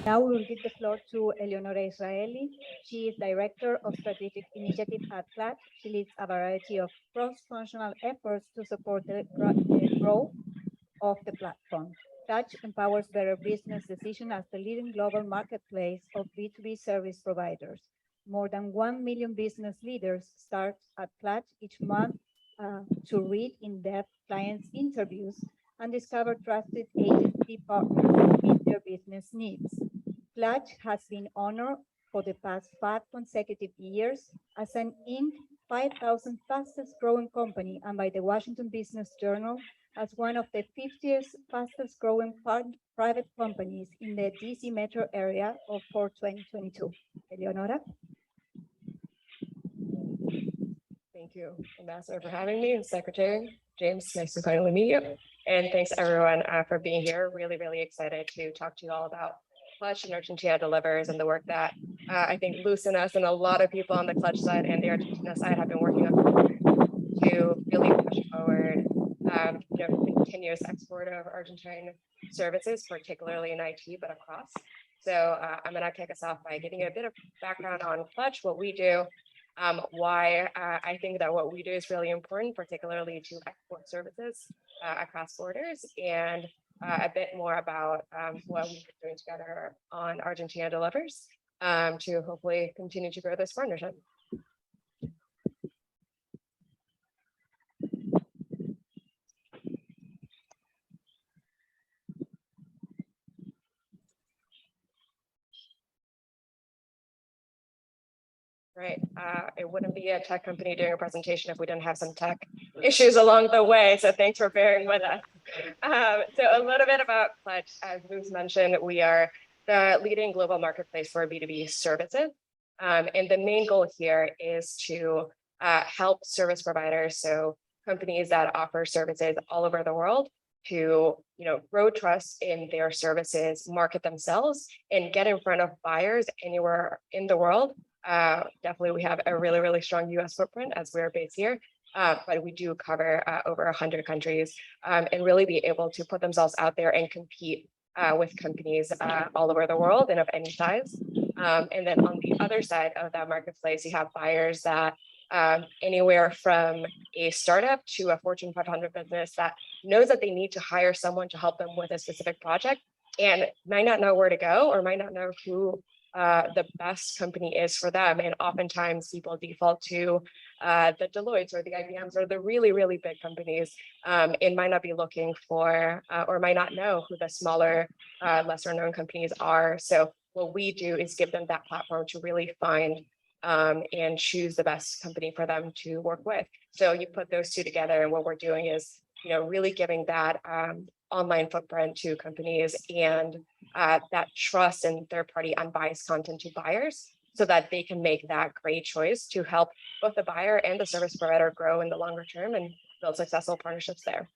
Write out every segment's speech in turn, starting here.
Now we will give the floor to Eleonora Israele. She is Director of Strategic Initiative at Clutch. She leads a variety of cross-functional efforts to support the growth of the platform. Clutch empowers better business decisions as the leading global marketplace of B2B service providers. More than 1 million business leaders start at Clutch each month to read in-depth clients' interviews and discover trusted agency partners that meet their business needs. Clutch has been honored for the past 5 consecutive years as an Inc. 5,000 fastest growing company and by the Washington Business Journal as one of the 50th fastest growing private companies in the DC metro area for 2022. Eleonora? Thank you, Ambassador, for having me, and Secretary James. Nice to finally meet you. And thanks everyone for being here. Really, really excited to talk to you all about Clutch and Argentina Delivers and the work that I think Luce and us and a lot of people on the Clutch side and the Argentina side have been working on to really push forward continuous export of Argentine services, particularly in IT, but across. So I'm going to kick us off by giving you a bit of background on Clutch, what we do, why I think that what we do is really important, particularly to export services across borders, and a bit more about what we've been doing together on Argentina Delivers to hopefully continue to grow this partnership. Right. It wouldn't be a tech company doing a presentation if we didn't have some tech issues along the way. So thanks for bearing with us. So a little bit about Clutch. As Luce mentioned, we are the leading global marketplace for B2B services. And the main goal here is to help service providers, so companies that offer services all over the world, to grow trust in their services, market themselves, and get in front of buyers anywhere in the world. Definitely, we have a really, really strong US footprint as we're based here, but we do cover over 100 countries and really be able to put themselves out there and compete with companies all over the world and of any size. And then on the other side of that marketplace, you have buyers that anywhere from a startup to a Fortune 500 business that knows that they need to hire someone to help them with a specific project and might not know where to go or might not know who the best company is for them. And oftentimes people default to the Deloittes or the IBMs or the really, really big companies and might not be looking for or might not know who the smaller, lesser known companies are. So what we do is give them that platform to really find and choose the best company for them to work with. So you put those two together, and what we're doing is, really giving that online footprint to companies and that trust in third-party unbiased content to buyers so that they can make that great choice to help both the buyer and the service provider grow in the longer term and build successful partnerships there.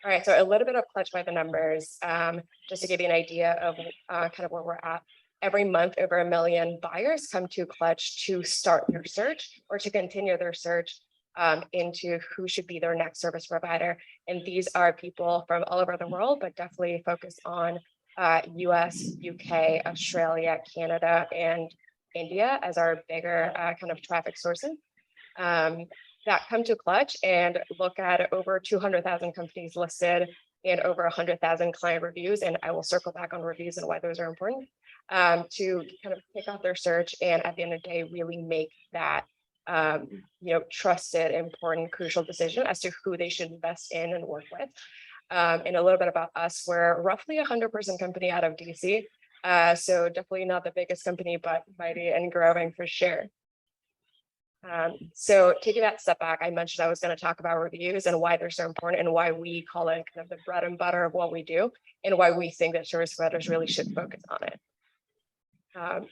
All right, so a little bit of Clutch by the numbers, just to give you an idea of kind of where we're at. Every month, over 1 million buyers come to Clutch to start their search or to continue their search into who should be their next service provider. And these are people from all over the world, but definitely focused on US, UK, Australia, Canada, and India as our bigger kind of traffic sources that come to Clutch and look at over 200,000 companies listed and over 100,000 client reviews. And I will circle back on reviews and why those are important to kind of kick off their search and at the end of the day, really make that trusted, important, crucial decision as to who they should invest in and work with. And a little bit about us, we're roughly a 100-person company out of DC. So definitely not the biggest company, but mighty and growing for sure. So taking that step back, I mentioned I was going to talk about reviews and why they're so important and why we call it kind of the bread and butter of what we do and why we think that service providers really should focus on it.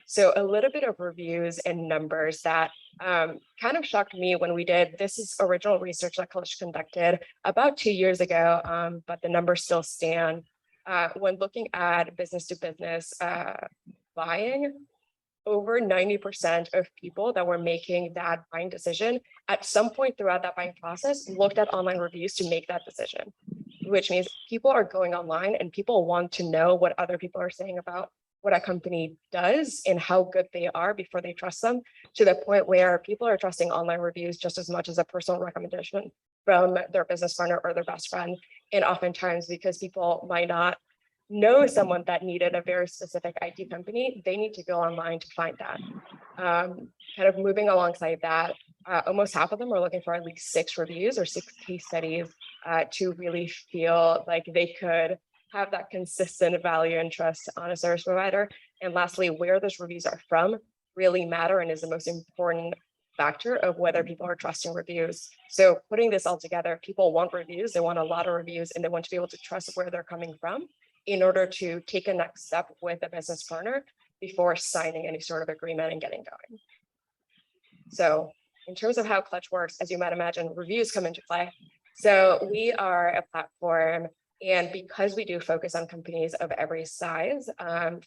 So a little bit of reviews and numbers that kind of shocked me when we did. This is original research that Clutch conducted about 2 years ago, but the numbers still stand. When looking at business to business buying, over 90% of people that were making that buying decision at some point throughout that buying process looked at online reviews to make that decision. which means people are going online and people want to know what other people are saying about what a company does and how good they are before they trust them, to the point where people are trusting online reviews just as much as a personal recommendation from their business partner or their best friend. And oftentimes, because people might not know someone that needed a very specific IT company, they need to go online to find that. Kind of moving alongside that, almost half of them are looking for at least 6 reviews or 6 case studies to really feel like they could have that consistent value and trust on a service provider. And lastly, where those reviews are from really matter and is the most important factor of whether people are trusting reviews. So putting this all together, people want reviews, they want a lot of reviews, and they want to be able to trust where they're coming from in order to take a next step with a business partner before signing any sort of agreement and getting going. So in terms of how Clutch works, as you might imagine, reviews come into play. So we are a platform, and because we do focus on companies of every size,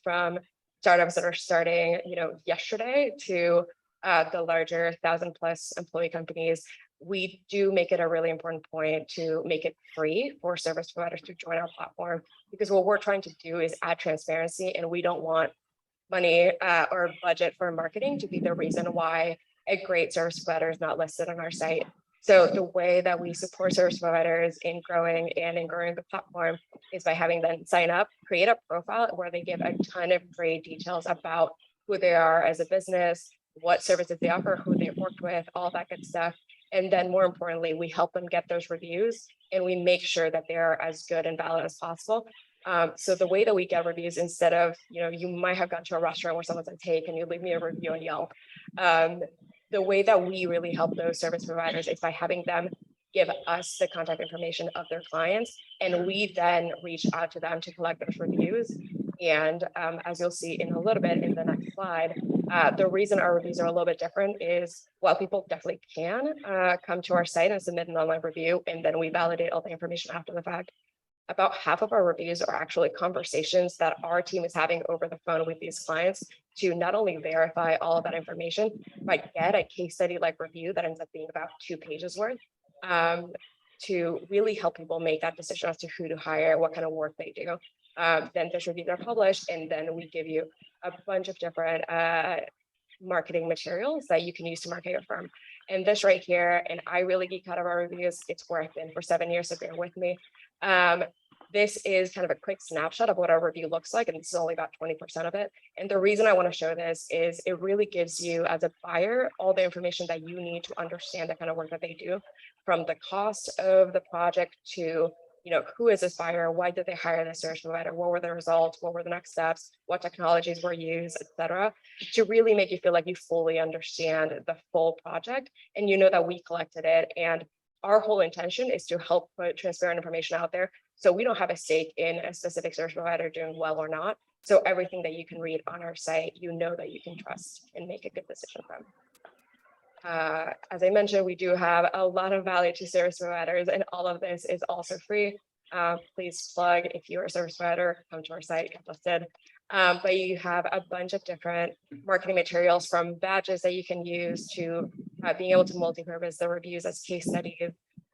from startups that are starting, yesterday to the larger 1,000+ employee companies, we do make it a really important point to make it free for service providers to join our platform, because what we're trying to do is add transparency, and we don't want money or budget for marketing to be the reason why a great service provider is not listed on our site. So the way that we support service providers in growing the platform is by having them sign up, create a profile where they give a ton of great details about who they are as a business, what services they offer, who they've worked with, all that good stuff. And then more importantly, we help them get those reviews, and we make sure that they're as good and valid as possible. So the way that we get reviews, instead of, you might have gone to a restaurant where someone says, hey, can you leave me a review on Yelp? The way that we really help those service providers is by having them give us the contact information of their clients, and we then reach out to them to collect those reviews. And as you'll see in a little bit in the next slide, the reason our reviews are a little bit different is, while people definitely can come to our site and submit an online review, and then we validate all the information after the fact, about half of our reviews are actually conversations that our team is having over the phone with these clients to not only verify all of that information, but get a case study like review that ends up being about 2 pages worth, to really help people make that decision as to who to hire, what kind of work they do. Then those reviews are published, and then we give you a bunch of different marketing materials that you can use to market your firm. And this right here, and I really geek out of our reviews, it's where I've been for 7 years, so bear with me. This is kind of a quick snapshot of what our review looks like, and this is only about 20% of it. And the reason I want to show this is it really gives you, as a buyer, all the information that you need to understand the kind of work that they do, from the cost of the project to, who is this buyer, why did they hire this service provider, what were the results, what were the next steps, what technologies were used, etc., to really make you feel like you fully understand the full project, and that we collected it. And our whole intention is to help put transparent information out there, so we don't have a stake in a specific service provider doing well or not. So everything that you can read on our site, that you can trust and make a good decision from. As I mentioned, we do have a lot of value to service providers, and all of this is also free. Please plug, if you're a service provider, come to our site, get listed. But you have a bunch of different marketing materials, from badges that you can use to being able to multi-purpose the reviews as case studies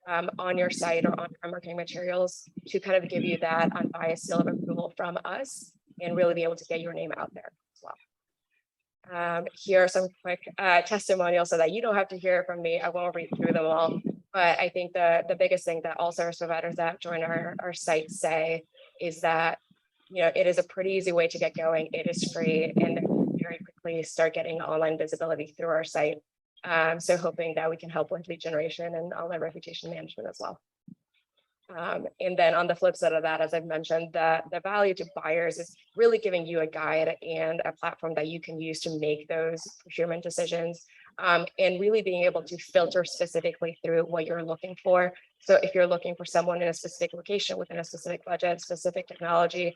on your site or on our marketing materials, to kind of give you that unbiased seal of approval from us and really be able to get your name out there as well. Here are some quick testimonials so that you don't have to hear it from me. I won't read through them all, but I think the biggest thing that all service providers that join our site say is that, it is a pretty easy way to get going. It is free, and very quickly start getting online visibility through our site. So hoping that we can help with lead generation and online reputation management as well. And then on the flip side of that, as I've mentioned, the value to buyers is really giving you a guide and a platform that you can use to make those procurement decisions, and really being able to filter specifically through what you're looking for. So if you're looking for someone in a specific location within a specific budget, specific technology,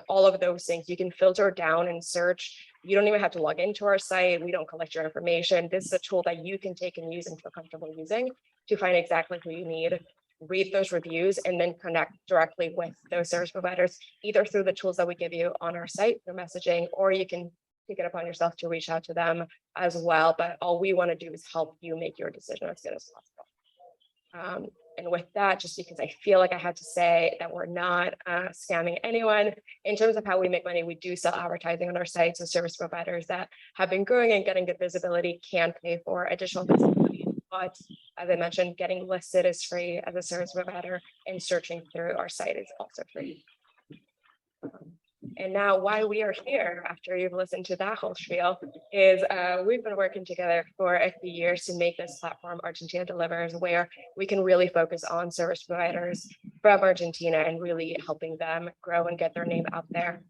all of those things, you can filter down and search. You don't even have to log into our site. We don't collect your information. This is a tool that you can take and use and feel comfortable using to find exactly who you need, read those reviews, and then connect directly with those service providers, either through the tools that we give you on our site, through messaging, or you can take it upon yourself to reach out to them as well. But all we want to do is help you make your decision as good as possible. And with that, just because I feel like I had to say that we're not scamming anyone, in terms of how we make money, we do sell advertising on our site. So service providers that have been growing and getting good visibility can pay for additional visibility. But as I mentioned, getting listed is free as a service provider, and searching through our site is also free. And now why we are here after you've listened to that whole spiel is we've been working together for a few years to make this platform Argentina Delivers, where we can really focus on service providers from Argentina and really helping them grow and get their name out there.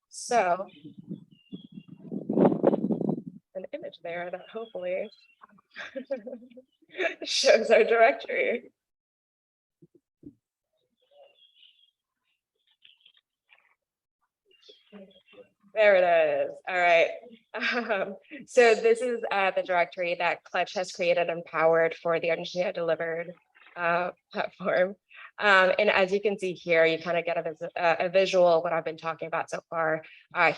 So an image there that hopefully shows our directory. There it is. All right. So this is the directory that Clutch has created and powered for the Argentina Delivered platform. And as you can see here, you kind of get a visual of what I've been talking about so far.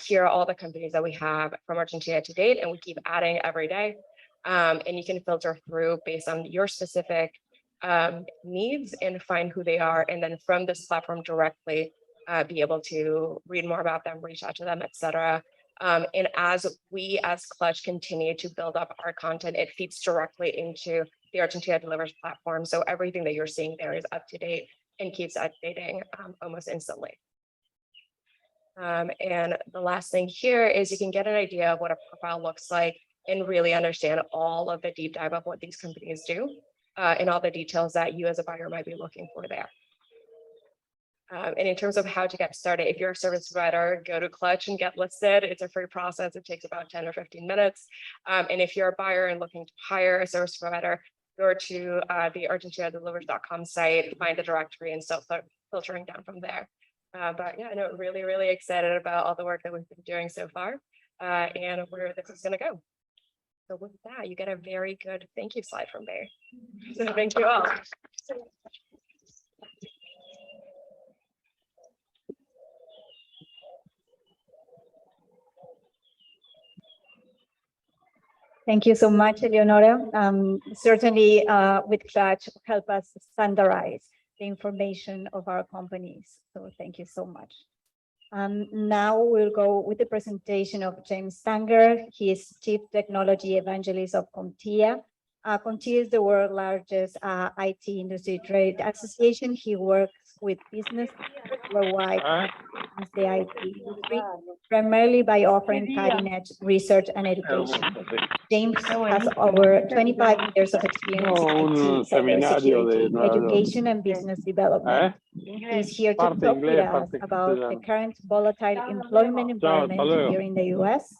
Here are all the companies that we have from Argentina to date, and we keep adding every day. And you can filter through based on your specific needs and find who they are. And then from this platform directly, be able to read more about them, reach out to them, etc. And as we as Clutch continue to build up our content, it feeds directly into the Argentina Delivers platform. So everything that you're seeing there is up to date and keeps updating almost instantly. And the last thing here is you can get an idea of what a profile looks like and really understand all of the deep dive of what these companies do and all the details that you as a buyer might be looking for there. And in terms of how to get started, if you're a service provider, go to Clutch and get listed. It's a free process. It takes about 10 or 15 minutes. And if you're a buyer and looking to hire a service provider, go to the argentinadelivers.com site, find the directory, and start filtering down from there. But yeah, I know really, really excited about all the work that we've been doing so far and where this is going to go. So with that, you get a very good thank you slide from there. So thank you all. Thank you so much, Eleonora. Certainly, with Clutch, help us standardize the information of our companies. So thank you so much. Now we'll go with the presentation of James Stanger. He is Chief Technology Evangelist of CompTIA. CompTIA is the world's largest IT industry trade association. He works with business worldwide as the IT industry, primarily by offering cutting-edge research and education. James has over 25 years of experience in IT, cybersecurity, education, and business development. He's here to talk with us about the current volatile employment environment here in the US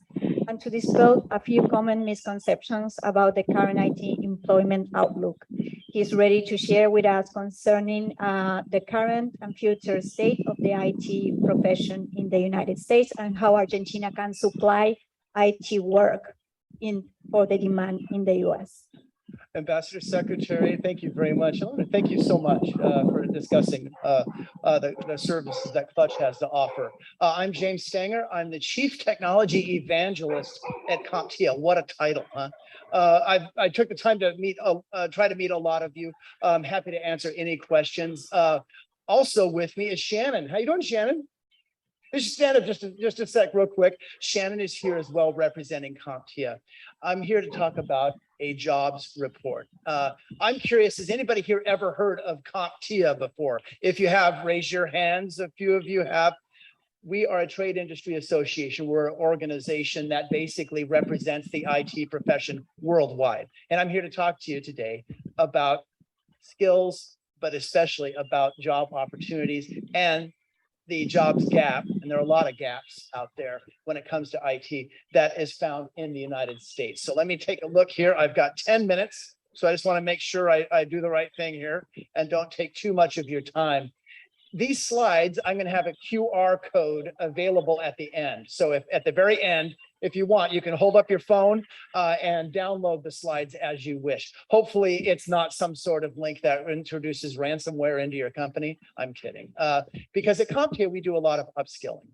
and to dispel a few common misconceptions about the current IT employment outlook. He's ready to share with us concerning the current and future state of the IT profession in the United States and how Argentina can supply IT work for the demand in the US. Ambassador Secretary, thank you very much. Thank you so much for discussing the services that Clutch has to offer. I'm James Stanger. I'm the Chief Technology Evangelist at CompTIA. What a title, huh? I took the time to try to meet a lot of you. I'm happy to answer any questions. Also with me is Shannon. How you doing, Shannon? Just stand up just a sec real quick. Shannon is here as well representing CompTIA. I'm here to talk about a jobs report. I'm curious, has anybody here ever heard of CompTIA before? If you have, raise your hands. A few of you have. We are a trade industry association. We're an organization that basically represents the IT profession worldwide. And I'm here to talk to you today about skills, but especially about job opportunities and the jobs gap, and there are a lot of gaps out there when it comes to IT that is found in the United States. So let me take a look here. I've got 10 minutes, so I just want to make sure I do the right thing here and don't take too much of your time. These slides, I'm going to have a QR code available at the end. So if at the very end, if you want, you can hold up your phone and download the slides as you wish. Hopefully it's not some sort of link that introduces ransomware into your company. I'm kidding. Because at CompTIA, we do a lot of upskilling.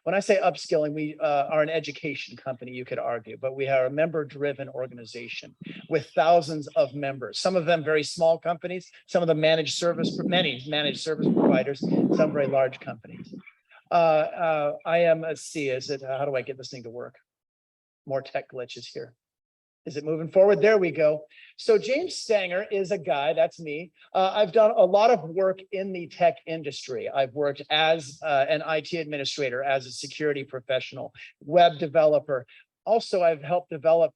When I say upskilling, we are an education company, you could argue, but we are a member-driven organization with thousands of members. Some of them very small companies, some of them many managed service providers, some very large companies. I am, let's see, how do I get this thing to work? More tech glitches here. Is it moving forward? There we go. So James Stanger is a guy, that's me. I've done a lot of work in the tech industry. I've worked as an IT administrator, as a security professional, web developer. Also, I've helped develop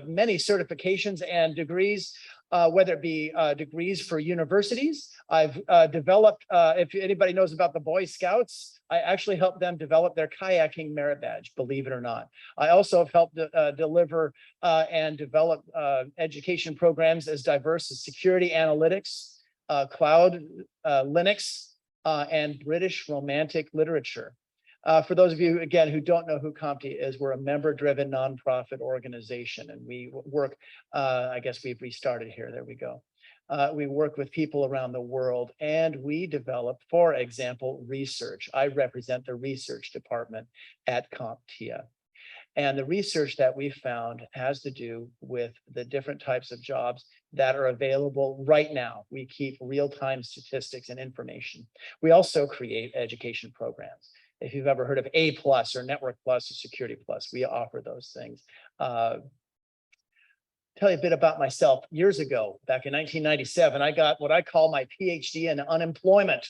many certifications and degrees, whether it be degrees for universities. I've developed, if anybody knows about the Boy Scouts, I actually helped them develop their kayaking merit badge, believe it or not. I also have helped deliver and develop education programs as diverse as security analytics, cloud, Linux, and British Romantic literature. For those of you, again, who don't know who CompTIA is, we're a member-driven nonprofit organization, and we work, I guess we've restarted here, there we go. We work with people around the world, and we develop, for example, research. I represent the research department at CompTIA. And the research that we found has to do with the different types of jobs that are available right now. We keep real-time statistics and information. We also create education programs. If you've ever heard of A+ or Network Plus or Security Plus, we offer those things. Tell you a bit about myself. Years ago, back in 1997, I got what I call my PhD in unemployment.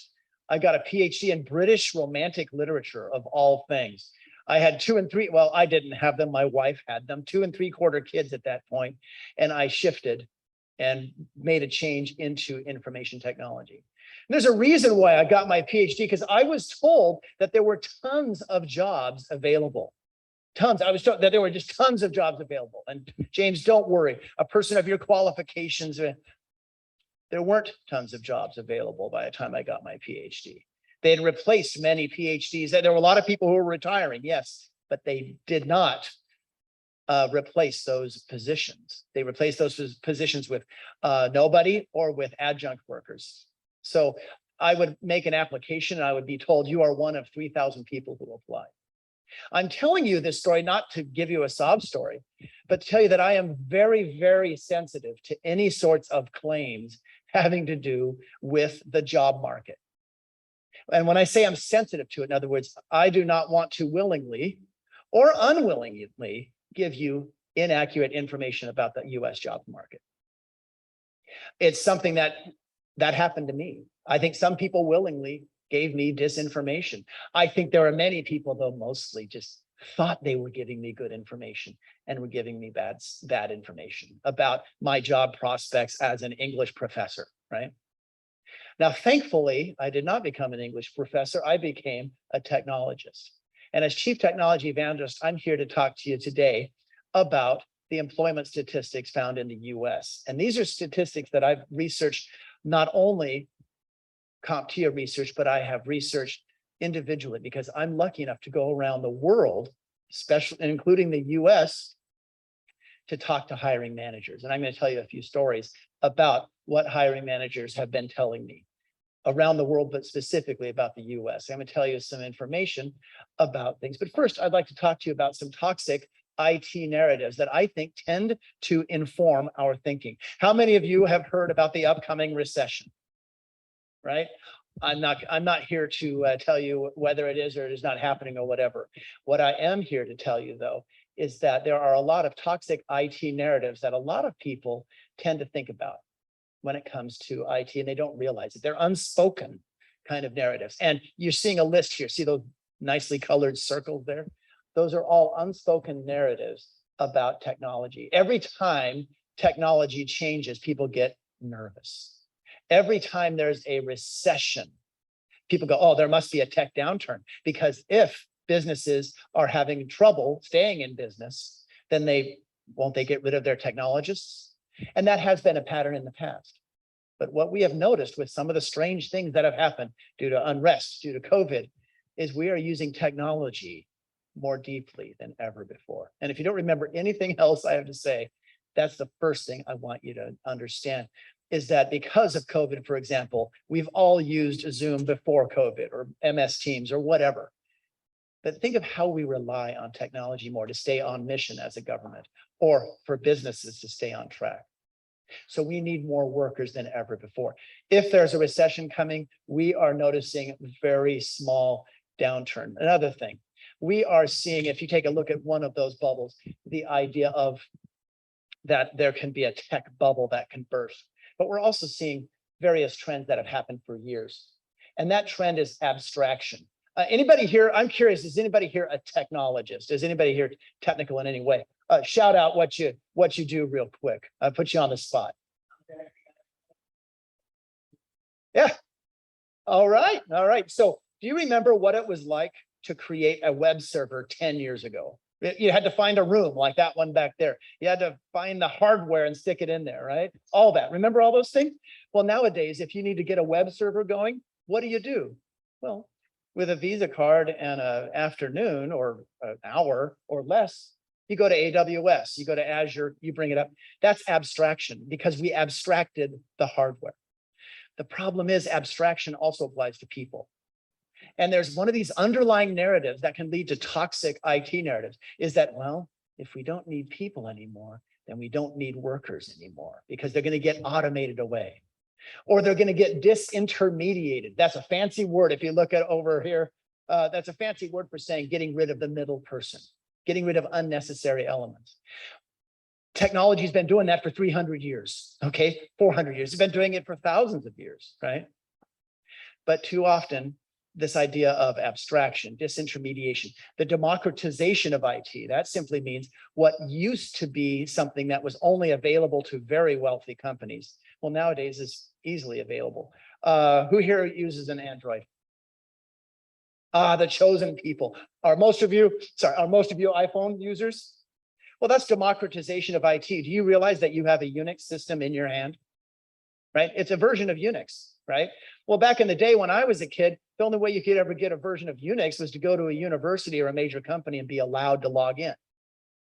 I got a PhD in British Romantic literature, of all things. I had 2 and 3, well, I didn't have them, my wife had them, 2 3/4 kids at that point, and I shifted and made a change into information technology. And there's a reason why I got my PhD, because I was told that there were tons of jobs available. Tons. I was told that there were just tons of jobs available. And James, don't worry, a person of your qualifications, there weren't tons of jobs available by the time I got my PhD. They had replaced many PhDs. There were a lot of people who were retiring, yes, but they did not replace those positions. They replaced those positions with nobody or with adjunct workers. So I would make an application and I would be told you are one of 3,000 people who apply. I'm telling you this story not to give you a sob story, but to tell you that I am very, very sensitive to any sorts of claims having to do with the job market. And when I say I'm sensitive to it, in other words, I do not want to willingly or unwillingly give you inaccurate information about the US job market. It's something that happened to me. I think some people willingly gave me disinformation. I think there are many people, though, mostly just thought they were giving me good information and were giving me bad information about my job prospects as an English professor, right? Now, thankfully, I did not become an English professor. I became a technologist. And as Chief Technology Evangelist, I'm here to talk to you today about the employment statistics found in the US. And these are statistics that I've researched, not only CompTIA research, but I have researched individually because I'm lucky enough to go around the world, especially including the US, to talk to hiring managers. And I'm going to tell you a few stories about what hiring managers have been telling me around the world, but specifically about the US. I'm going to tell you some information about things. But first, I'd like to talk to you about some toxic IT narratives that I think tend to inform our thinking. How many of you have heard about the upcoming recession? Right? I'm not here to tell you whether it is or it is not happening or whatever. What I am here to tell you, though, is that there are a lot of toxic IT narratives that a lot of people tend to think about when it comes to IT, and they don't realize it. They're unspoken kind of narratives. And you're seeing a list here. See those nicely colored circles there? Those are all unspoken narratives about technology. Every time technology changes, people get nervous. Every time there's a recession, people go, oh, there must be a tech downturn, because if businesses are having trouble staying in business, then won't they get rid of their technologists? And that has been a pattern in the past. But what we have noticed with some of the strange things that have happened due to unrest, due to COVID, is we are using technology more deeply than ever before. And if you don't remember anything else I have to say, that's the first thing I want you to understand, is that because of COVID, for example, we've all used Zoom before COVID or MS Teams or whatever. But think of how we rely on technology more to stay on mission as a government, or for businesses to stay on track. So we need more workers than ever before. If there's a recession coming, we are noticing very small downturn. Another thing, we are seeing, if you take a look at one of those bubbles, the idea of that there can be a tech bubble that can burst. But we're also seeing various trends that have happened for years. And that trend is abstraction. Anybody here, I'm curious, is anybody here a technologist? Is anybody here technical in any way? Shout out what you do real quick. I'll put you on the spot. Yeah. All right. All right. So do you remember what it was like to create a web server 10 years ago? You had to find a room like that one back there. You had to find the hardware and stick it in there, right? All that. Remember all those things? Well, nowadays, if you need to get a web server going, what do? Well, with a Visa card and an afternoon or an hour or less, you go to AWS, you go to Azure, you bring it up. That's abstraction because we abstracted the hardware. The problem is abstraction also applies to people. And there's one of these underlying narratives that can lead to toxic IT narratives is that, well, if we don't need people anymore, then we don't need workers anymore because they're going to get automated away. Or they're going to get disintermediated. That's a fancy word. If you look at over here, that's a fancy word for saying getting rid of the middle person, getting rid of unnecessary elements. Technology's been doing that for 300 years, okay? 400 years. It's been doing it for thousands of years, right? But too often, this idea of abstraction, disintermediation, the democratization of IT, that simply means what used to be something that was only available to very wealthy companies, well, nowadays is easily available. Who here uses an Android? The chosen people. Are most of you iPhone users? Well, that's democratization of IT. Do you realize that you have a Unix system in your hand? Right? It's a version of Unix, right? Well, back in the day when I was a kid, the only way you could ever get a version of Unix was to go to a university or a major company and be allowed to log in,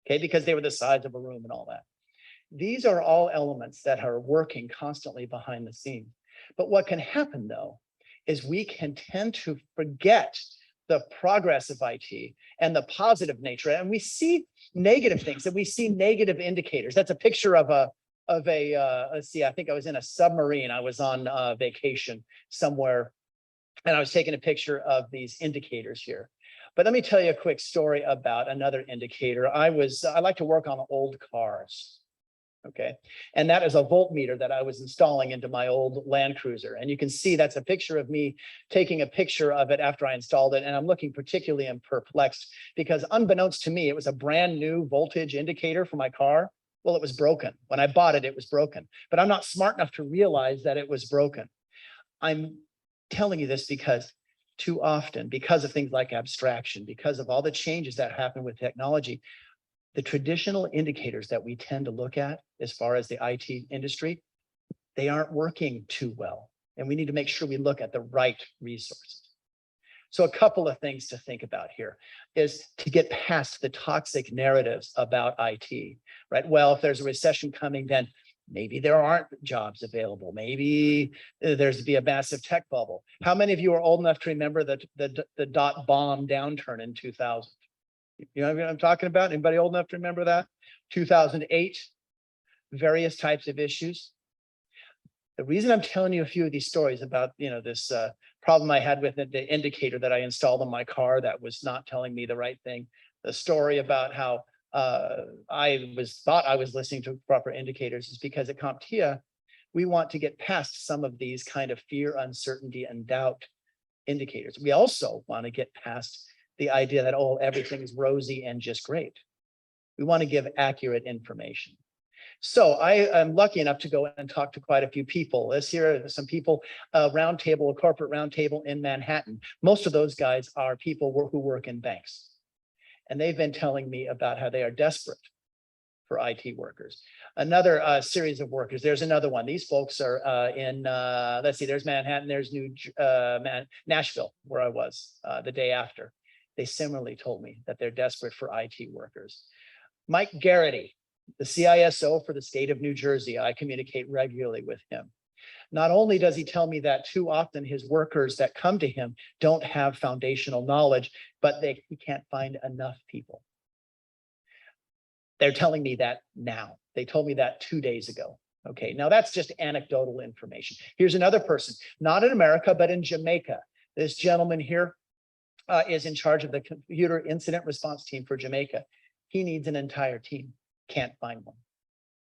okay? Because they were the size of a room and all that. These are all elements that are working constantly behind the scenes. But what can happen though, is we can tend to forget the progress of IT and the positive nature. And we see negative things and we see negative indicators. That's a picture of let's see, I think I was in a submarine. I was on vacation somewhere and I was taking a picture of these indicators here. But let me tell you a quick story about another indicator. I like to work on old cars. Okay, and that is a voltmeter that I was installing into my old Land Cruiser. And you can see that's a picture of me taking a picture of it after I installed it. And I'm looking particularly perplexed because unbeknownst to me, it was a brand new voltage indicator for my car. Well, it was broken. When I bought it, it was broken. But I'm not smart enough to realize that it was broken. I'm telling you this because too often, because of things like abstraction, because of all the changes that happen with technology, the traditional indicators that we tend to look at as far as the IT industry, they aren't working too well. And we need to make sure we look at the right resources. So a couple of things to think about here is to get past the toxic narratives about IT, right? Well, if there's a recession coming, then maybe there aren't jobs available. Maybe there's to be a massive tech bubble. How many of you are old enough to remember the dot bomb downturn in 2000? You know what I'm talking about? Anybody old enough to remember that? 2008, various types of issues. The reason I'm telling you a few of these stories about, this problem I had with the indicator that I installed in my car that was not telling me the right thing. The story about how I thought I was listening to proper indicators is because at CompTIA, we want to get past some of these kind of fear, uncertainty, and doubt indicators. We also want to get past the idea that, oh, everything is rosy and just great. We want to give accurate information. So I am lucky enough to go and talk to quite a few people. This here are some people, a corporate roundtable in Manhattan. Most of those guys are people who work in banks. And they've been telling me about how they are desperate for IT workers. Another series of workers, there's another one. These folks are in, let's see, there's Manhattan, there's Nashville, where I was the day after. They similarly told me that they're desperate for IT workers. Mike Garrity, the CISO for the state of New Jersey, I communicate regularly with him. Not only does he tell me that too often his workers that come to him don't have foundational knowledge, but he can't find enough people. They're telling me that now. They told me that 2 days ago. Okay, now that's just anecdotal information. Here's another person, not in America, but in Jamaica. This gentleman here is in charge of the computer incident response team for Jamaica. He needs an entire team, can't find one.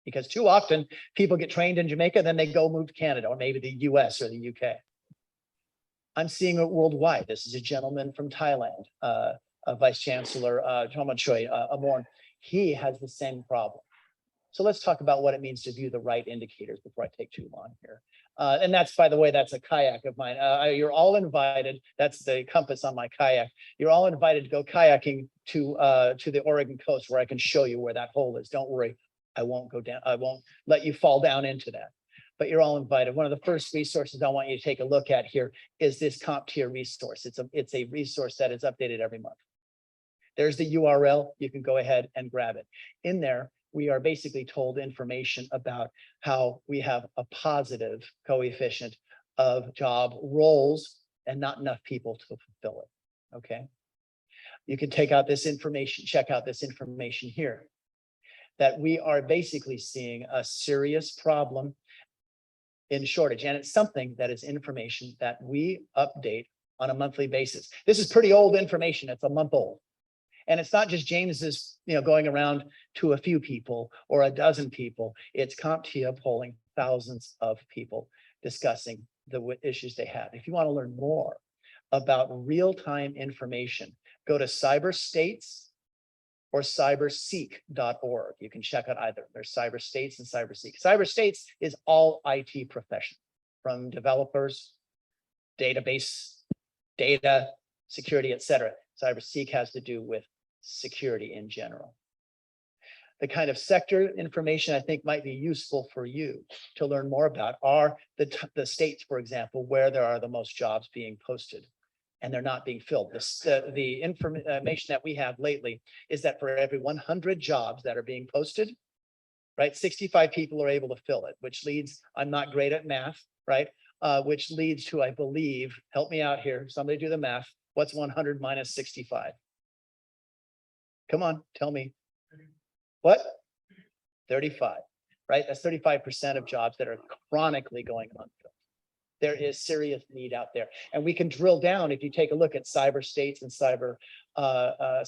Because too often people get trained in Jamaica, then they go move to Canada or maybe the US or the UK. I'm seeing it worldwide. This is a gentleman from Thailand, Vice Chancellor Choi Amorn. He has the same problem. So let's talk about what it means to view the right indicators before I take too long here. And that's, by the way, that's a kayak of mine. You're all invited. That's the compass on my kayak. You're all invited to go kayaking to the Oregon coast where I can show you where that hole is. Don't worry, I won't go down. I won't let you fall down into that. But you're all invited. One of the first resources I want you to take a look at here is this CompTIA resource. It's a resource that is updated every month. There's the URL. You can go ahead and grab it. In there, we are basically told information about how we have a positive coefficient of job roles and not enough people to fulfill it. Okay. You can take out this information, check out this information here, that we are basically seeing a serious problem in shortage. And it's something that is information that we update on a monthly basis. This is pretty old information. It's a month old. And it's not just James's, going around to a few people or a dozen people. It's CompTIA polling thousands of people discussing the issues they have. If you want to learn more about real-time information, go to CyberStates or cyberseek.org. You can check out either. There's CyberStates and CyberSeek. CyberStates is all IT professionals, from developers, database, data, security, etc. CyberSeek has to do with security in general. The kind of sector information I think might be useful for you to learn more about are the states, for example, where there are the most jobs being posted and they're not being filled. The information that we have lately is that for every 100 jobs that are being posted, right, 65 people are able to fill it, which leads, I'm not great at math, right, which leads to, I believe, help me out here, somebody do the math, what's 100 minus 65? Come on, tell me. What? 35, right? That's 35% of jobs that are chronically going unfilled. There is serious need out there. And we can drill down, if you take a look at CyberStates and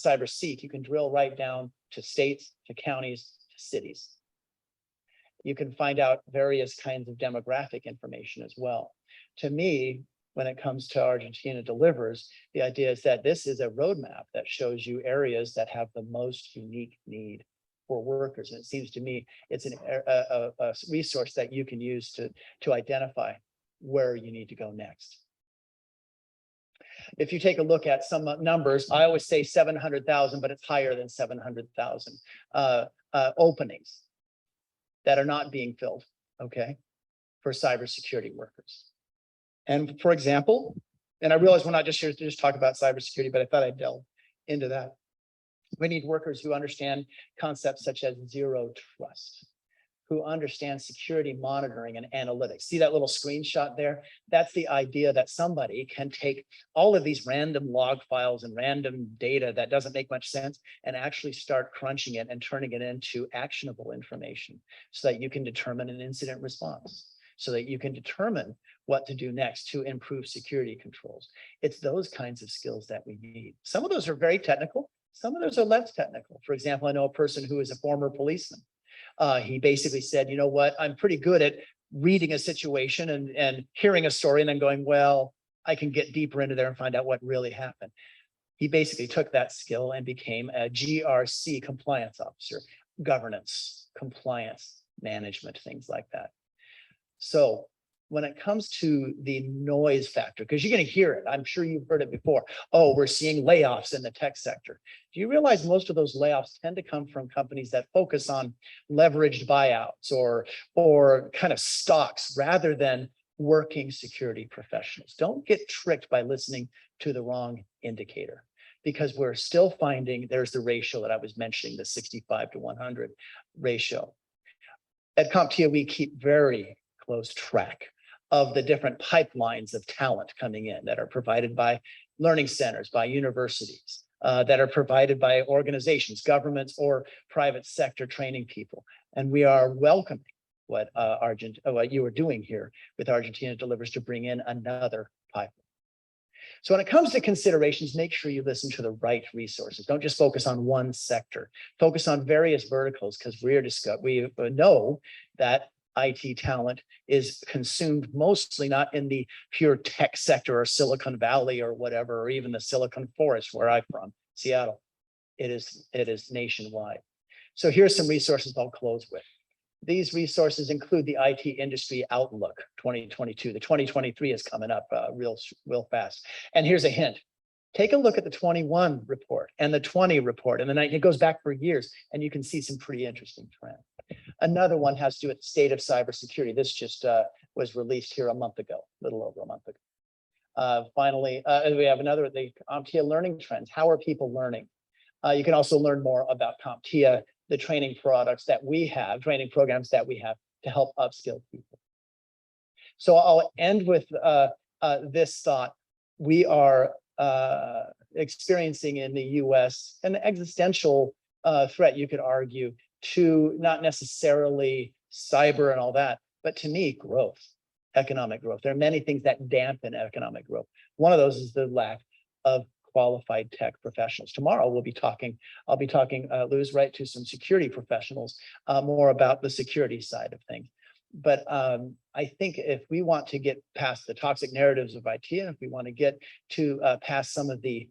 CyberSeek, you can drill right down to states, to counties, to cities. You can find out various kinds of demographic information as well. To me, when it comes to Argentina Delivers, the idea is that this is a roadmap that shows you areas that have the most unique need for workers. And it seems to me it's a resource that you can use to identify where you need to go next. If you take a look at some numbers, I always say 700,000, but it's higher than 700,000 openings that are not being filled, okay, for cybersecurity workers. And for example, and I realize we're not just here to just talk about cybersecurity, but I thought I'd delve into that. We need workers who understand concepts such as zero trust, who understand security monitoring and analytics. See that little screenshot there? That's the idea that somebody can take all of these random log files and random data that doesn't make much sense and actually start crunching it and turning it into actionable information so that you can determine an incident response, so that you can determine what to do next to improve security controls. It's those kinds of skills that we need. Some of those are very technical. Some of those are less technical. For example, I know a person who is a former policeman. He basically said, you know what, I'm pretty good at reading a situation and hearing a story and then going, well, I can get deeper into there and find out what really happened. He basically took that skill and became a GRC compliance officer, governance, compliance, management, things like that. So when it comes to the noise factor, because you're going to hear it, I'm sure you've heard it before. Oh, we're seeing layoffs in the tech sector. Do you realize most of those layoffs tend to come from companies that focus on leveraged buyouts or kind of stocks rather than working security professionals? Don't get tricked by listening to the wrong indicator, because we're still finding there's the ratio that I was mentioning, the 65 to 100 ratio. At CompTIA, we keep very close track of the different pipelines of talent coming in that are provided by learning centers, by universities, that are provided by organizations, governments, or private sector training people. And we are welcoming what you are doing here with Argentina Delivers to bring in another pipeline. So when it comes to considerations, make sure you listen to the right resources. Don't just focus on one sector. Focus on various verticals, because we know that IT talent is consumed mostly not in the pure tech sector or Silicon Valley or whatever, or even the Silicon Forest where I'm from, Seattle. It is nationwide. So here's some resources I'll close with. These resources include the IT Industry Outlook 2022. The 2023 is coming up real fast. And here's a hint. Take a look at the 21 report and the 20 report, and then it goes back for years, and you can see some pretty interesting trends. Another one has to do with the state of cybersecurity. This just was released here a month ago, a little over a month ago. Finally, we have another, the CompTIA learning trends. How are people learning? You can also learn more about CompTIA, the training products that we have, training programs that we have to help upskill people. So I'll end with this thought. We are experiencing in the US an existential threat, you could argue, to not necessarily cyber and all that, but to me, growth, economic growth. There are many things that dampen economic growth. One of those is the lack of qualified tech professionals. Tomorrow I'll be talking, Lou's right, to some security professionals, more about the security side of things. But I think if we want to get past the toxic narratives of IT, and if we want to get to past some of the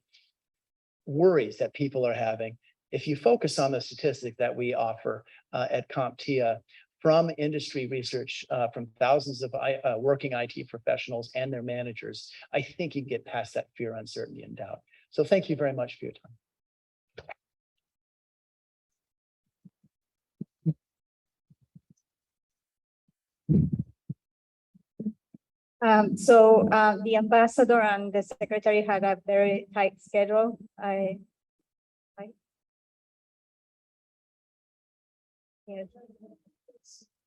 worries that people are having, if you focus on the statistics that we offer at CompTIA from industry research, from thousands of working IT professionals and their managers, I think you can get past that fear, uncertainty, and doubt. So thank you very much for your time. The ambassador and the secretary had a very tight schedule.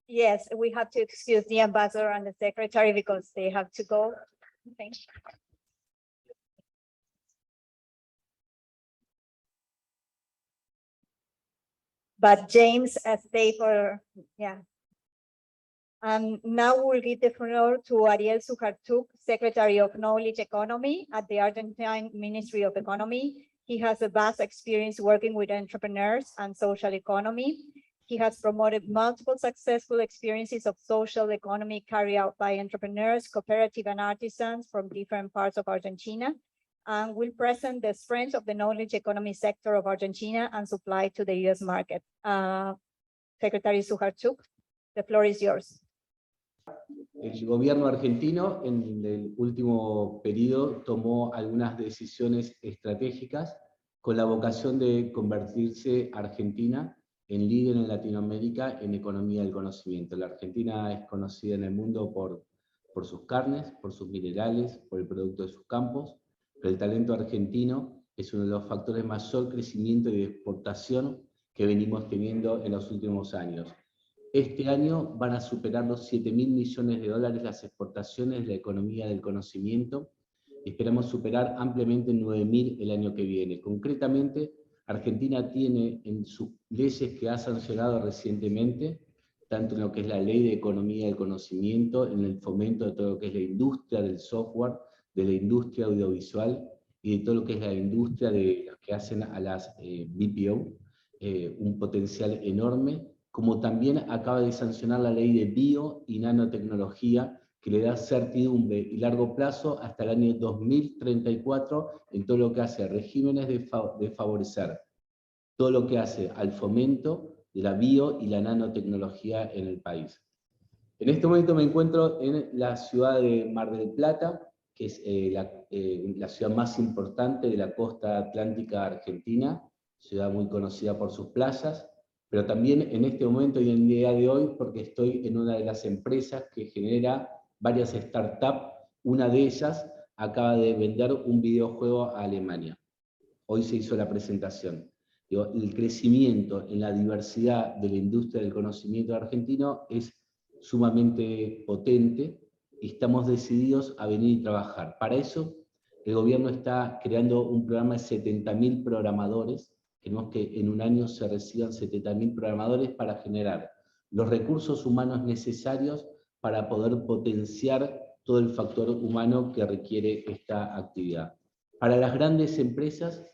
Yes, we have to excuse the ambassador and the secretary because they have to go. Thanks. But James stayed for, yeah. Now we'll give the floor to Ariel Sujartuk, Secretary of Knowledge Economy at the Argentine Ministry of Economy. He has a vast experience working with entrepreneurs and social economy. He has promoted multiple successful experiences of social economy carried out by entrepreneurs, cooperative and artisans from different parts of Argentina, and will present the strengths of the knowledge economy sector of Argentina and supply to the US market. Secretary Sujartuk, the floor is yours. El gobierno argentino en el último periodo tomó algunas decisiones estratégicas con la vocación de convertirse Argentina en líder en Latinoamérica en economía del conocimiento. La Argentina es conocida en el mundo por sus carnes, por sus minerales, por el producto de sus campos, pero el talento argentino es uno de los factores de mayor crecimiento y de exportación que venimos teniendo en los últimos años. Este año van a superar los 7.000 millones de dólares las exportaciones de la economía del conocimiento. Esperamos superar ampliamente 9.000 el año que viene. Concretamente, Argentina tiene en sus leyes que ha sancionado recientemente, tanto en lo que es la Ley de Economía del Conocimiento, en el fomento de todo lo que es la industria del software, de la industria audiovisual y de todo lo que es la industria de los que hacen a las BPO, un potencial enorme, como también acaba de sancionar la ley de bio y nanotecnología, que le da certidumbre y largo plazo hasta el año 2034 en todo lo que hace a regímenes de favorecer, todo lo que hace al fomento de la bio y la nanotecnología en el país. En este momento me encuentro en la ciudad de Mar del Plata, que es la ciudad más importante de la costa atlántica argentina, ciudad muy conocida por sus playas, pero también en este momento y en el día de hoy porque estoy en una de las empresas que genera varias startups. Una de ellas acaba de vender un videojuego a Alemania. Hoy se hizo la presentación. El crecimiento en la diversidad de la industria del conocimiento argentino es sumamente potente estamos decididos a venir y trabajar. Para eso, el gobierno está creando un programa de 70.000 programadores. Queremos que en un año se reciban 70.000 programadores para generar los recursos humanos necesarios para poder potenciar todo el factor humano que requiere esta actividad. Para las grandes empresas,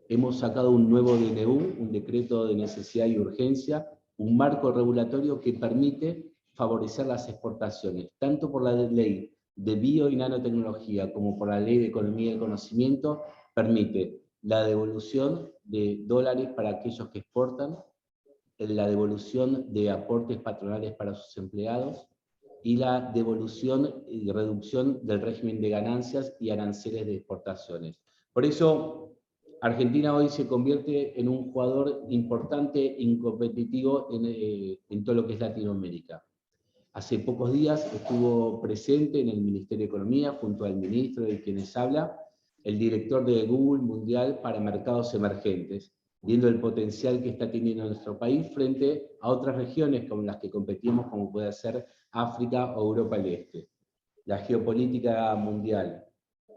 hemos sacado un nuevo DNU, un decreto de necesidad y urgencia, un marco regulatorio que permite favorecer las exportaciones, tanto por la ley de bio y nanotecnología como por la ley de economía y el conocimiento, permite la devolución de dólares para aquellos que exportan, la devolución de aportes patronales para sus empleados y la devolución y reducción del régimen de ganancias y aranceles de exportaciones. Por eso, Argentina hoy se convierte en un jugador importante y competitivo en todo lo que es Latinoamérica. Hace pocos días estuvo presente en el Ministerio de Economía, junto al ministro de quienes habla, el director de Google Mundial para Mercados Emergentes, viendo el potencial que está teniendo nuestro país frente a otras regiones con las que competimos, como puede ser África o Europa del Este. La geopolítica mundial,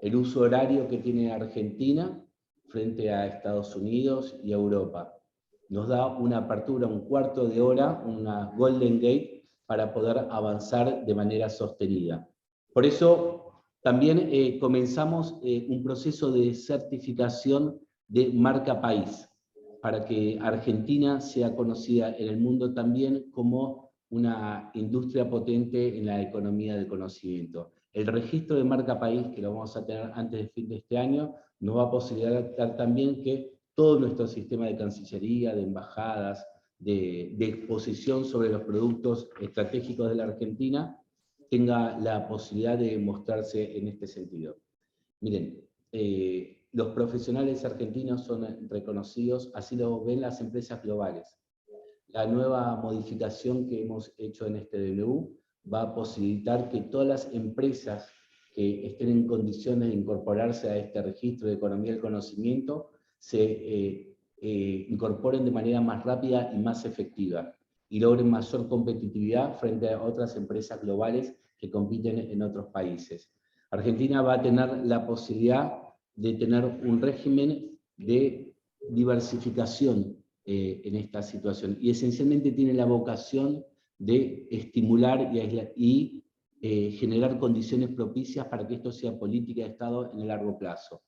el uso horario que tiene Argentina frente a Estados Unidos y a Europa, nos da una apertura, un cuarto de hora, una Golden Gate, para poder avanzar de manera sostenida. Por eso también comenzamos un proceso de certificación de marca país, para que Argentina sea conocida en el mundo también como una industria potente en la economía del conocimiento. El registro de marca país, que lo vamos a tener antes del fin de este año, nos va a posibilitar también que todo nuestro sistema de cancillería, de embajadas, de exposición sobre los productos estratégicos de la Argentina, tenga la posibilidad de mostrarse en este sentido. Miren, los profesionales argentinos son reconocidos, así lo ven las empresas globales. La nueva modificación que hemos hecho en este DNU va a posibilitar que todas las empresas que estén en condiciones de incorporarse a este registro de economía del conocimiento se incorporen de manera más rápida y más efectiva y logren mayor competitividad frente a otras empresas globales que compiten en otros países. Argentina va a tener la posibilidad de tener un régimen de diversificación en esta situación, y esencialmente tiene la vocación de estimular y generar condiciones propicias para que esto sea política de Estado en el largo plazo.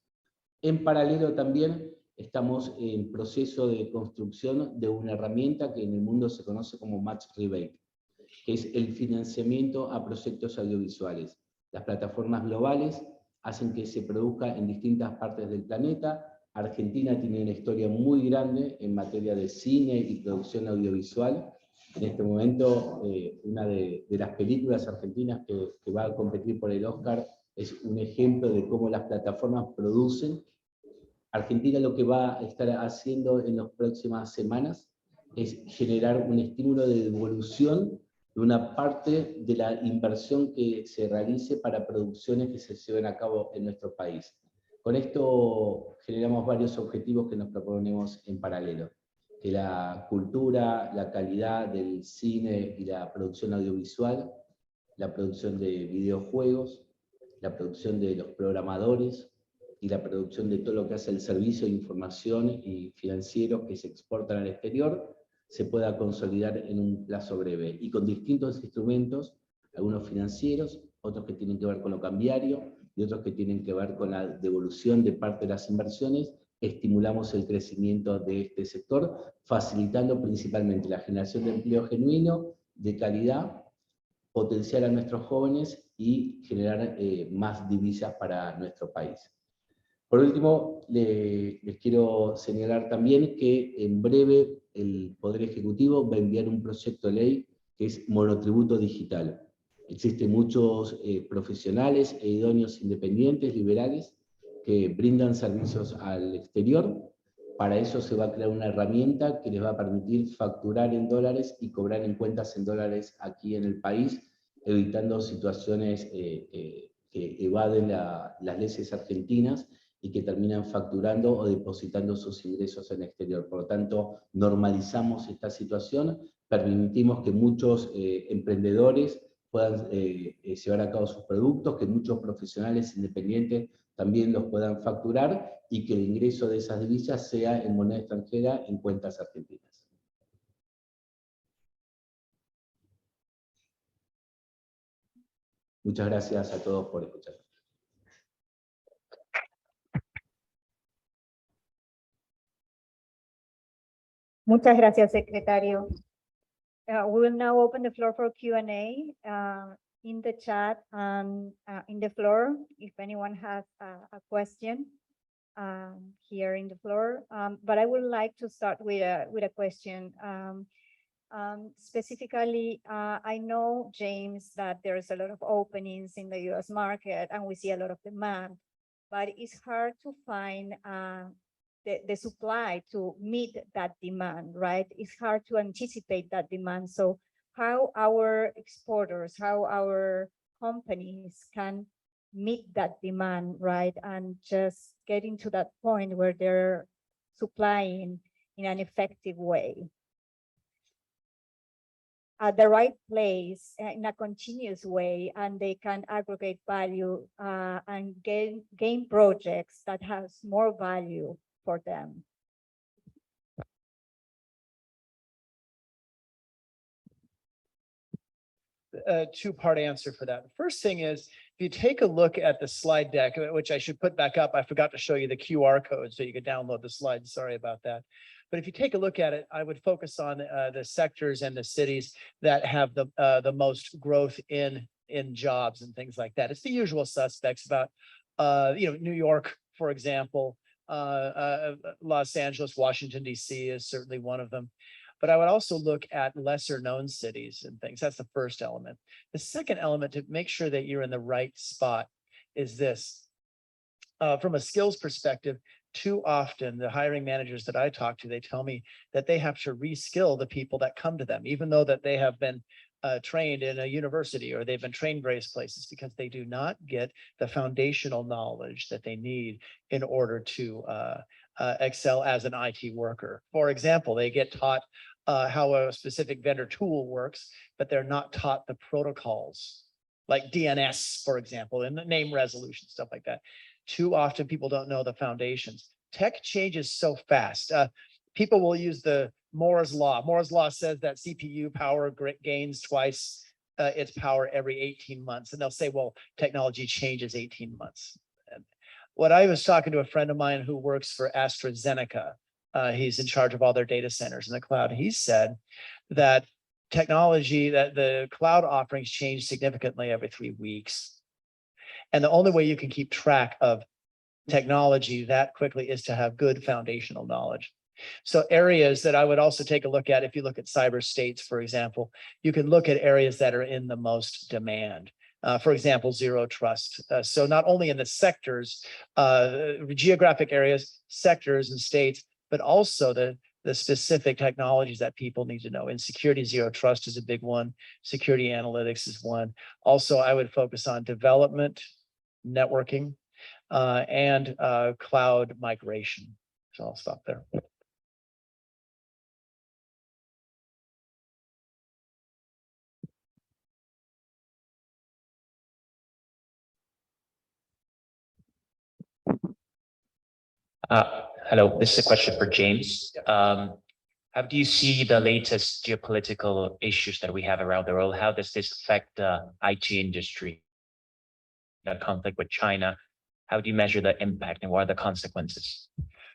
En paralelo también estamos en proceso de construcción de una herramienta que en el mundo se conoce como Match Rebate, que es el financiamiento a proyectos audiovisuales. Las plataformas globales hacen que se produzca en distintas partes del planeta. Argentina tiene una historia muy grande en materia de cine y producción audiovisual. En este momento, una de las películas argentinas que va a competir por el Oscar es un ejemplo de cómo las plataformas producen. Argentina lo que va a estar haciendo en las próximas semanas es generar un estímulo de devolución de una parte de la inversión que se realice para producciones que se lleven a cabo en nuestro país. Con esto generamos varios objetivos que nos proponemos en paralelo, que la cultura, la calidad del cine y la producción audiovisual, la producción de videojuegos, la producción de los programadores y la producción de todo lo que hace el servicio de información y financieros que se exportan al exterior, se pueda consolidar en un plazo breve, y con distintos instrumentos, algunos financieros, otros que tienen que ver con lo cambiario, y otros que tienen que ver con la devolución de parte de las inversiones, estimulamos el crecimiento de este sector, facilitando principalmente la generación de empleo genuino, de calidad, potenciar a nuestros jóvenes y generar más divisas para nuestro país. Por último, les quiero señalar también que en breve el Poder Ejecutivo va a enviar un proyecto de ley que es monotributo digital. Existen muchos profesionales e idóneos independientes, liberales, que brindan servicios al exterior. Para eso se va a crear una herramienta que les va a permitir facturar en dólares y cobrar en cuentas en dólares aquí en el país, evitando situaciones que evaden las leyes argentinas y que terminan facturando o depositando sus ingresos en el exterior. Por lo tanto, normalizamos esta situación, permitimos que muchos emprendedores puedan llevar a cabo sus productos, que muchos profesionales independientes también los puedan facturar y que el ingreso de esas divisas sea en moneda extranjera en cuentas argentinas. Muchas gracias a todos por escuchar. Muchas gracias, secretario. We will now open the floor for Q&A in the chat and in the floor. If anyone has a question here in the floor, but I would like to start with a question. Specifically, I know, James, that there's a lot of openings in the US market and we see a lot of demand, but it's hard to find the supply to meet that demand, right? It's hard to anticipate that demand. So how our exporters, how our companies can meet that demand, right? And just getting to that point where they're supplying in an effective way, at the right place in a continuous way, and they can aggregate value and gain projects that has more value for them. A two-part answer for that. The first thing is, if you take a look at the slide deck, which I should put back up, I forgot to show you the QR code so you could download the slides. Sorry about that. But if you take a look at it, I would focus on the sectors and the cities that have the most growth in jobs and things like that. It's the usual suspects about, New York, for example, Los Angeles, Washington, D.C. is certainly one of them. But I would also look at lesser known cities and things. That's the first element. The second element to make sure that you're in the right spot is this. From a skills perspective, too often the hiring managers that I talk to, they tell me that they have to reskill the people that come to them, even though that they have been trained in a university or they've been trained various places, because they do not get the foundational knowledge that they need in order to excel as an IT worker. For example, they get taught how a specific vendor tool works, but they're not taught the protocols like DNS, for example, and the name resolution, stuff like that. Too often people don't know the foundations. Tech changes so fast. People will use the Moore's law. Moore's law says that CPU power gains twice its power every 18 months. And they'll say, well, technology changes 18 months. And what I was talking to a friend of mine who works for AstraZeneca, he's in charge of all their data centers in the cloud. He said that technology, that the cloud offerings change significantly every 3 weeks. And the only way you can keep track of technology that quickly is to have good foundational knowledge. So areas that I would also take a look at, if you look at cyber states, for example, you can look at areas that are in the most demand. For example, zero trust. So not only in the sectors, geographic areas, sectors and states, but also the specific technologies that people need to know. In security, zero trust is a big one. Security analytics is one. Also, I would focus on development, networking, and cloud migration. So I'll stop there. Hello, this is a question for James. How do you see the latest geopolitical issues that we have around the world? How does this affect the IT industry? The conflict with China, how do you measure the impact and what are the consequences?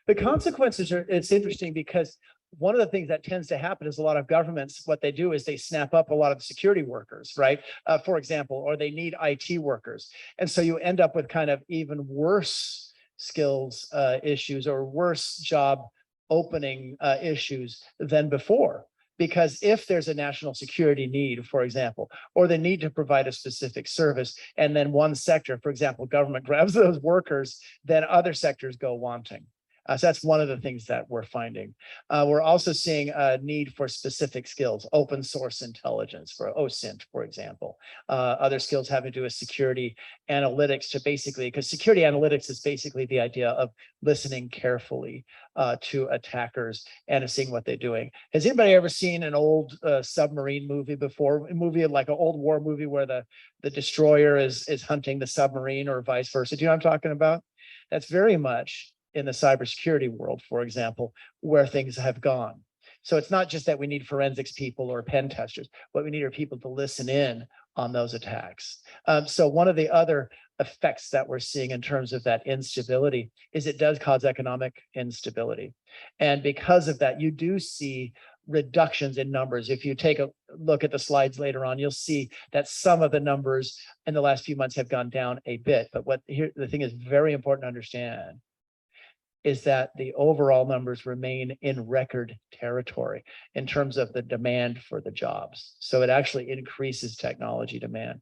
The consequences are, it's interesting because one of the things that tends to happen is a lot of governments, what they do is they snap up a lot of security workers, right? For example, or they need IT workers. And so you end up with kind of even worse skills issues or worse job opening issues than before. Because if there's a national security need, for example, or the need to provide a specific service, and then one sector, for example, government grabs those workers, then other sectors go wanting. So that's one of the things that we're finding. We're also seeing a need for specific skills, open source intelligence for OSINT, for example. Other skills having to do with security analytics to basically, because security analytics is basically the idea of listening carefully to attackers and seeing what they're doing. Has anybody ever seen an old submarine movie before? A movie like an old war movie where the destroyer is hunting the submarine or vice versa? Do you know what I'm talking about? That's very much in the cybersecurity world, for example, where things have gone. So it's not just that we need forensics people or pen testers. What we need are people to listen in on those attacks. So one of the other effects that we're seeing in terms of that instability is it does cause economic instability. And because of that, you do see reductions in numbers. If you take a look at the slides later on, you'll see that some of the numbers in the last few months have gone down a bit. But what here, the thing is very important to understand is that the overall numbers remain in record territory in terms of the demand for the jobs. So it actually increases technology demand.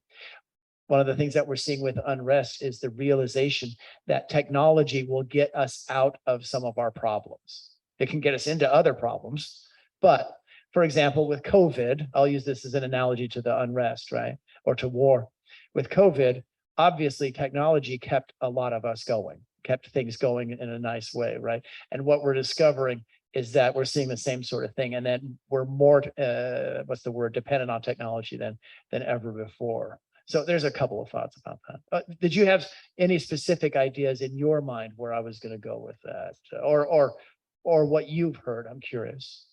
One of the things that we're seeing with unrest is the realization that technology will get us out of some of our problems. It can get us into other problems, but for example, with COVID, I'll use this as an analogy to the unrest, right? Or to war. With COVID, obviously technology kept a lot of us going, kept things going in a nice way, right? And what we're discovering is that we're seeing the same sort of thing, and then we're more, dependent on technology than ever before. So there's a couple of thoughts about that. Did you have any specific ideas in your mind where I was going to go with that, or what you've heard? I'm curious.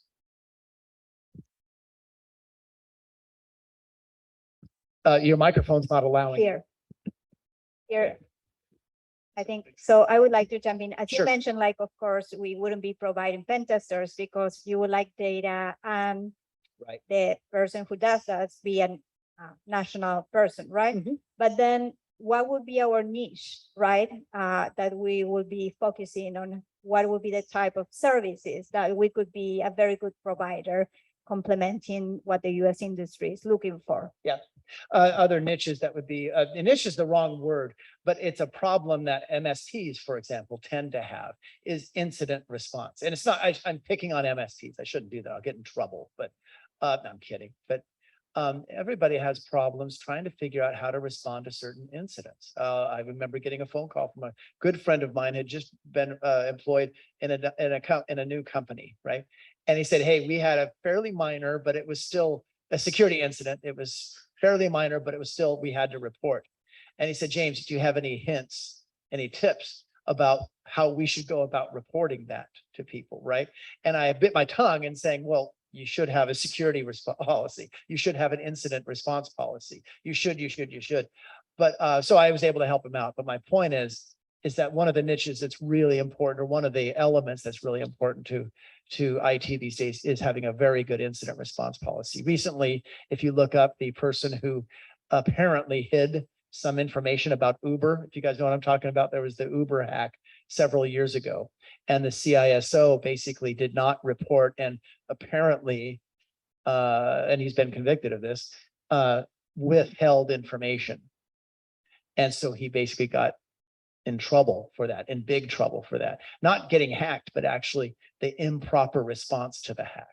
Your microphone's not allowing. Here. I think, so I would like to jump in. As you Sure. mentioned, like, of course, we wouldn't be providing pen testers because you would like data and Right. the person who does that be a national person, right? Mhm. But then what would be our niche, right? That we will be focusing on what would be the type of services that we could be a very good provider complementing what the US industry is looking for. Other niches that would be, niche is the wrong word, but it's a problem that MSPs, for example, tend to have is incident response. And it's not, I'm picking on MSPs. I shouldn't do that. I'll get in trouble, but no, I'm kidding. But everybody has problems trying to figure out how to respond to certain incidents. I remember getting a phone call from a good friend of mine, had just been employed in a new company, right? And he said, hey, we had a fairly minor, but it was still a security incident. It was fairly minor, but it was still, we had to report. And he said, James, do you have any hints, any tips about how we should go about reporting that to people, right? And I bit my tongue in saying, well, you should have a security policy. You should have an incident response policy. You should. But so I was able to help him out. But my point is that one of the niches that's really important, or one of the elements that's really important to IT these days, is having a very good incident response policy. Recently, if you look up the person who apparently hid some information about Uber, if you guys know what I'm talking about, there was the Uber hack several years ago, and the CISO basically did not report, and apparently, and he's been convicted of this, withheld information. And so he basically got in trouble for that, in big trouble for that. Not getting hacked, but actually the improper response to the hack.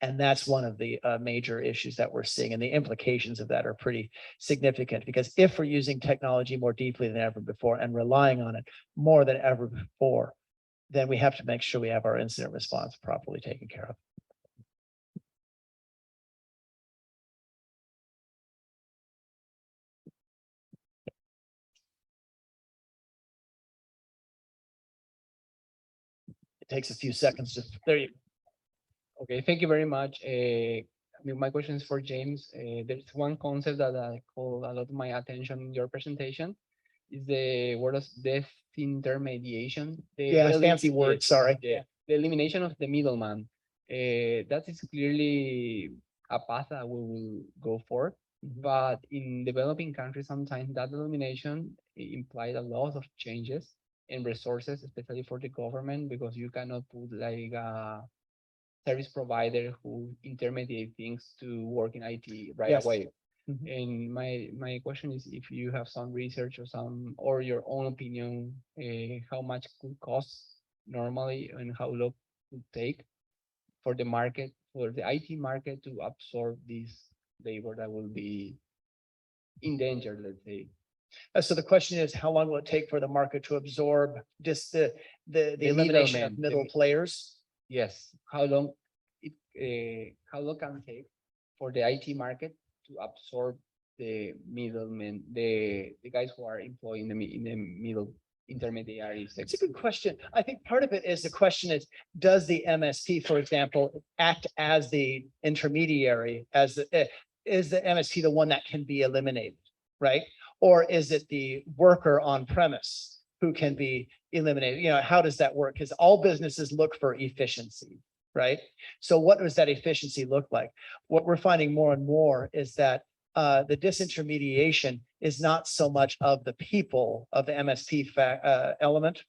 And that's one of the major issues that we're seeing. And the implications of that are pretty significant, because if we're using technology more deeply than ever before and relying on it more than ever before, then we have to make sure we have our incident response properly taken care of. It takes a few seconds to, there you go. Okay, thank you very much. My question is for James. There's one concept that called a lot of my attention in your presentation, is the word of disintermediation. Yeah, fancy word, sorry. The elimination of the middleman. That is clearly a path that we will go for. But in developing countries, sometimes that elimination implies a lot of changes in resources, especially for the government, because you cannot put like a service provider who intermediate things to work in IT right away. And my question is, if you have some research or your own opinion, how much could cost normally and how long it would take for the market, for the IT market to absorb this labor that will be endangered, let's say. So the question is, how long will it take for the market to absorb just the elimination of middlemen, middle players? Yes, how long how long can it take for the IT market to absorb the middlemen, the guys who are employed in the middle intermediary It's a sector? good question. I think part of it is the question is, does the MSP, for example, act as the intermediary, is the MSP the one that can be eliminated, right? Or is it the worker on premise who can be eliminated? You know, how does that work? Because all businesses look for efficiency, right? So what does that efficiency look like? What we're finding more and more is that the disintermediation is not so much of the people of the MSP element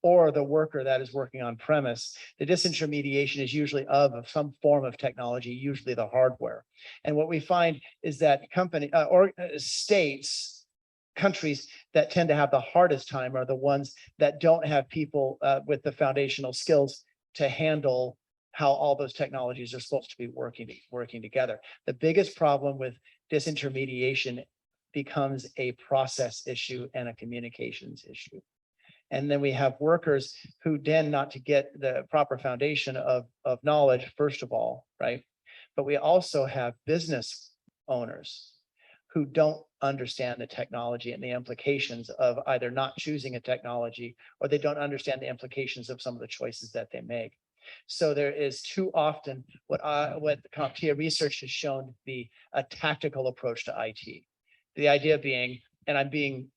or the worker that is working on premise. The disintermediation is usually of some form of technology, usually the hardware. And what we find is that countries that tend to have the hardest time are the ones that don't have people with the foundational skills to handle how all those technologies are supposed to be working together. The biggest problem with disintermediation becomes a process issue and a communications issue. And then we have workers who tend not to get the proper foundation of knowledge, first of all, right? But we also have business owners who don't understand the technology and the implications of either not choosing a technology, or they don't understand the implications of some of the choices that they make. So there is too often what the CompTIA research has shown to be a tactical approach to IT. The idea being, and I'm being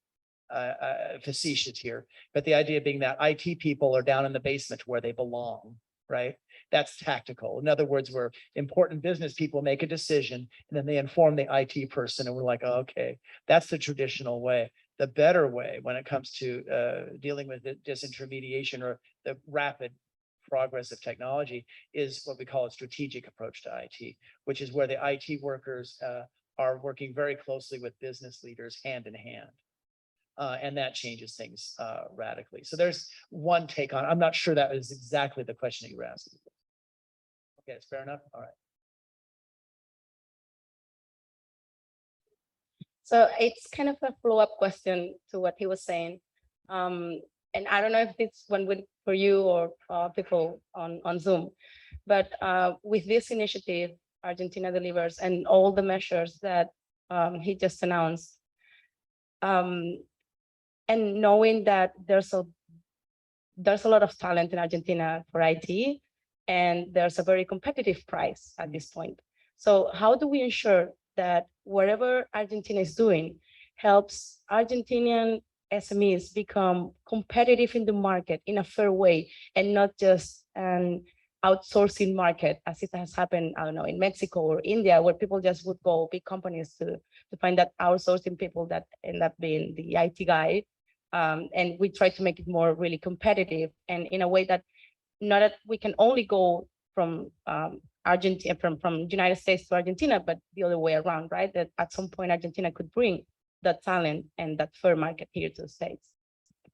facetious here, but the idea being that IT people are down in the basement where they belong, right? That's tactical. In other words, where important business people make a decision and then they inform the IT person and we're like, oh, okay, that's the traditional way. The better way when it comes to dealing with the disintermediation or the rapid progress of technology is what we call a strategic approach to IT, which is where the IT workers are working very closely with business leaders hand in hand. And that changes things radically. So there's one take on, I'm not sure that is exactly the question that you were asking. Okay, it's fair enough. All right. So it's kind of a follow-up question to what he was saying. And I don't know if it's one for you or people on Zoom, but with this initiative, Argentina Delivers, and all the measures that he just announced, and knowing that there's a lot of talent in Argentina for IT, and there's a very competitive price at this point. So how do we ensure that whatever Argentina is doing helps Argentinian SMEs become competitive in the market in a fair way, and not just an outsourcing market as it has happened, I don't know, in Mexico or India, where people just would go, big companies, to find that outsourcing people that end up being the IT guy. And we try to make it more really competitive, and in a way that not that we can only go from Argentina, from United States to Argentina, but the other way around, right? That at some point Argentina could bring that talent and that fair market here to the States.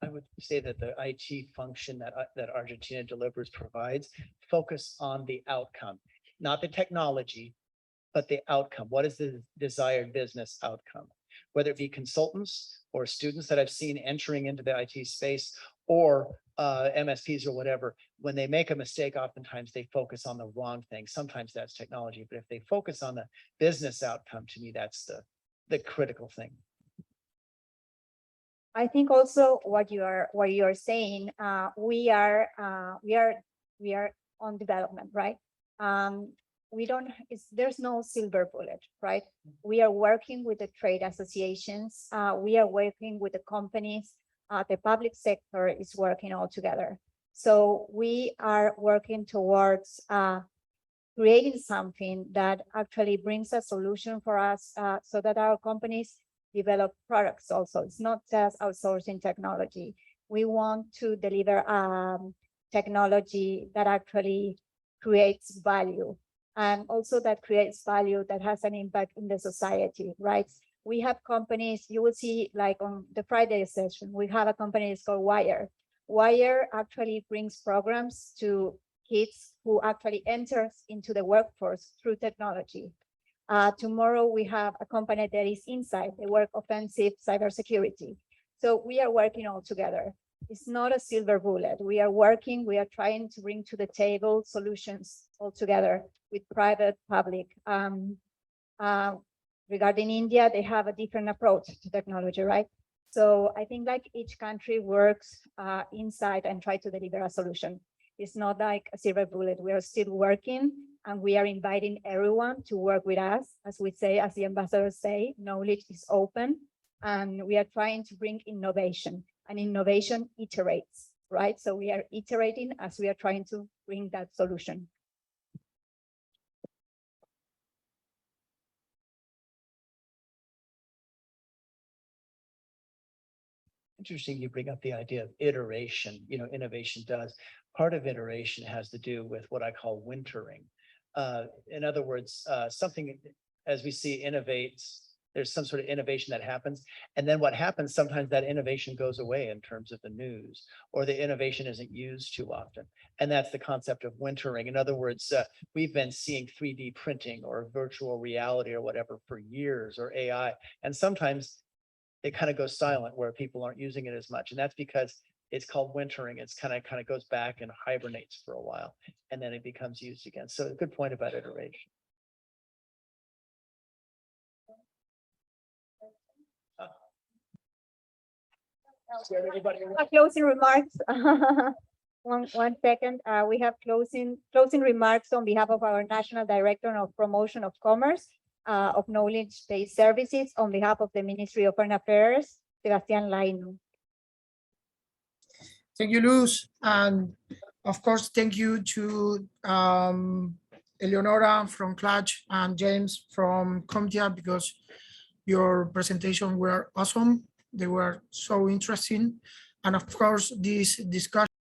I would say that the IT function that Argentina Delivers provides focus on the outcome, not the technology, but the outcome. What is the desired business outcome? Whether it be consultants or students that I've seen entering into the IT space, or MSPs or whatever, when they make a mistake, oftentimes they focus on the wrong thing. Sometimes that's technology, but if they focus on the business outcome, to me, that's the critical thing. I think also what you are saying, we are on development, right? There's no silver bullet, right? We are working with the trade associations. We are working with the companies. The public sector is working all together. So we are working towards creating something that actually brings a solution for us, so that our companies develop products also. It's not just outsourcing technology. We want to deliver technology that actually creates value, and also that creates value that has an impact in the society, right? We have companies, you will see like on the Friday session, we have a company that's called Wire. Wire actually brings programs to kids who actually enters into the workforce through technology. Tomorrow we have a company that is inside the work offensive cybersecurity. So we are working all together. It's not a silver bullet. We are working, we are trying to bring to the table solutions all together with private, public. Regarding India, they have a different approach to technology, right? So I think like each country works inside and try to deliver a solution. It's not like a silver bullet. We are still working and we are inviting everyone to work with us. As we say, as the ambassadors say, knowledge is open and we are trying to bring innovation, and innovation iterates, right? So we are iterating as we are trying to bring that solution. Interesting you bring up the idea of iteration. Innovation does. Part of iteration has to do with what I call wintering. In other words, something as we see innovates, there's some sort of innovation that happens. And then what happens, sometimes that innovation goes away in terms of the news, or the innovation isn't used too often. And that's the concept of wintering. In other words, we've been seeing 3D printing or virtual reality or whatever for years, or AI. And sometimes it kind of goes silent where people aren't using it as much. And that's because it's called wintering. It's kind of goes back and hibernates for a while, and then it becomes used again. So a good point about iteration. Closing remarks. One second. We have closing remarks on behalf of our National Director of Promotion of Commerce of Knowledge-Based Services on behalf of the Ministry of Foreign Affairs, Sebastián Laino. Thank you, Luz. And of course, thank you to Eleonora from Clutch and James from CompTIA, because your presentation were awesome. They were so interesting. And of course, this discussion